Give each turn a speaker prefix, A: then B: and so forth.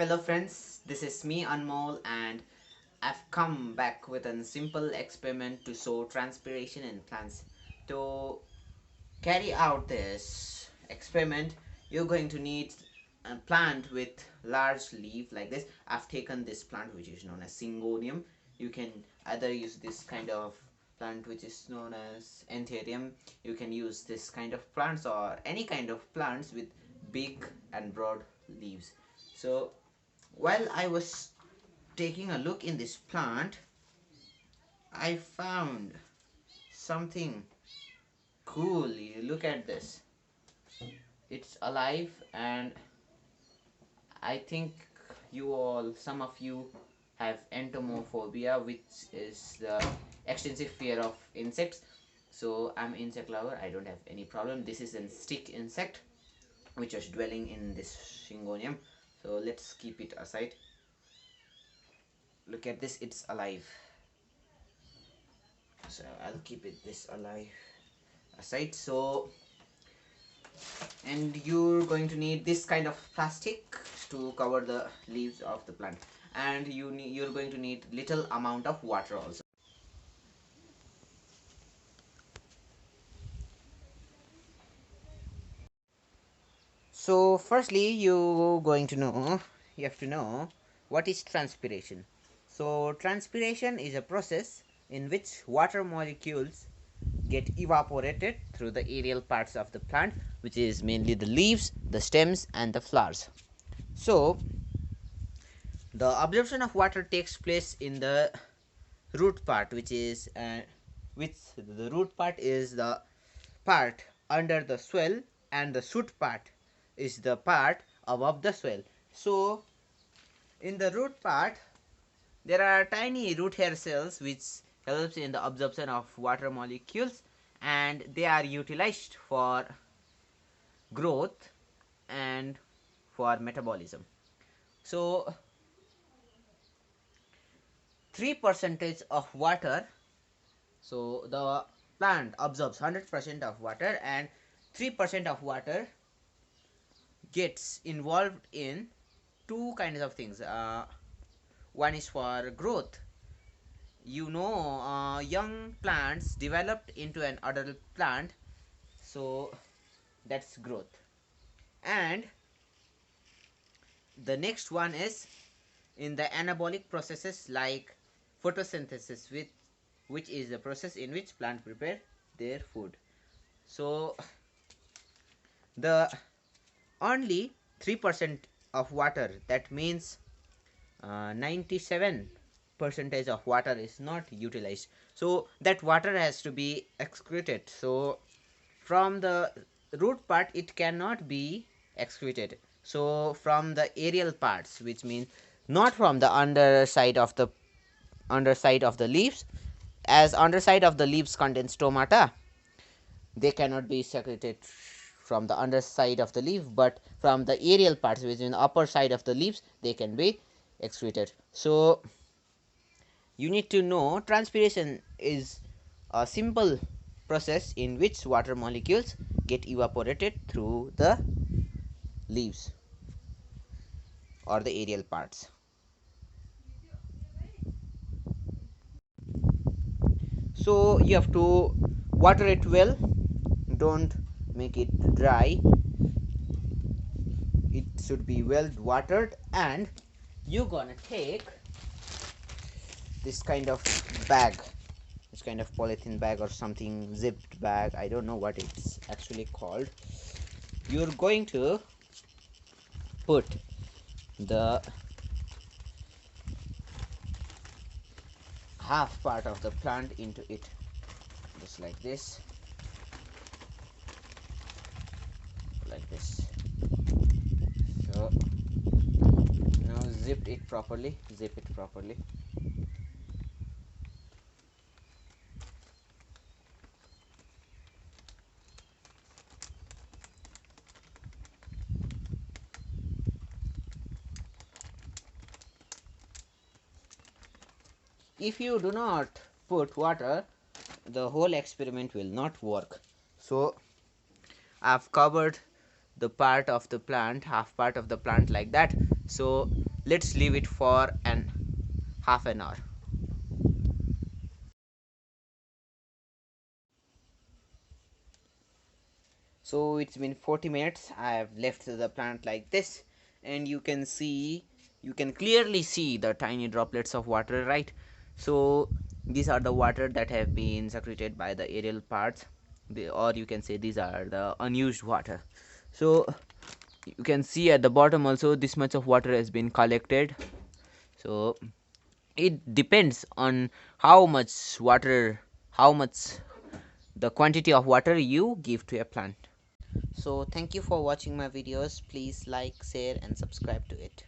A: Hello friends, this is me Anmol and I've come back with a simple experiment to show transpiration in plants. To carry out this experiment, you're going to need a plant with large leaf like this. I've taken this plant which is known as syngonium. You can either use this kind of plant which is known as anthurium. You can use this kind of plants or any kind of plants with big and broad leaves. So while I was taking a look in this plant, I found something cool. You look at this. It's alive, and I think some of you have entomophobia, which is the extensive fear of insects. So I'm insect lover. I don't have any problem. This is a stick insect which is dwelling in this syngonium. So let's keep it aside. Look at this. It's alive. So I'll keep this alive aside. So, and you're going to need this kind of plastic to cover the leaves of the plant, and you're going to need little amount of water also. So firstly, you have to know what is transpiration. So transpiration is a process in which water molecules get evaporated through the aerial parts of the plant, which is mainly the leaves, the stems and the flowers. So the absorption of water takes place in the root part, which the root part is the part under the swell, and the shoot part is the part above the swell. So in the root part there are tiny root hair cells which helps in the absorption of water molecules, and they are utilized for growth and for metabolism. So 3% of water, so the plant absorbs 100% of water, and 3% of water gets involved in two kinds of things. One is for growth. Young plants developed into an adult plant, so that's growth. And the next one is in the anabolic processes like photosynthesis, which is the process in which plant prepare their food. So the only 3% of water, that means 97 percentage of water is not utilized, so that water has to be excreted. So from the root part it cannot be excreted, so from the aerial parts, which means not from the underside of the leaves, as underside of the leaves contains stomata, they cannot be secreted from the underside of the leaf, but from the aerial parts, which is in the upper side of the leaves, they can be excreted. So you need to know transpiration is a simple process in which water molecules get evaporated through the leaves or the aerial parts. So you have to water it well, don't make it dry, it should be well watered. And you're gonna take this kind of bag, this kind of polythene bag or something, zipped bag, I don't know what it's actually called. You're going to put the half part of the plant into it, just like this, so now zip it properly. If you do not put water, the whole experiment will not work. So I've covered the part of the plant, half part of the plant, like that. So let's leave it for an half an hour. So it's been 40 minutes. I have left the plant like this, and you can clearly see the tiny droplets of water, right? So these are the water that have been secreted by the aerial parts, or you can say these are the unused water. So you can see at the bottom also this much of water has been collected. So it depends on how much the quantity of water you give to a plant. So thank you for watching my videos. Please like, share and subscribe to it.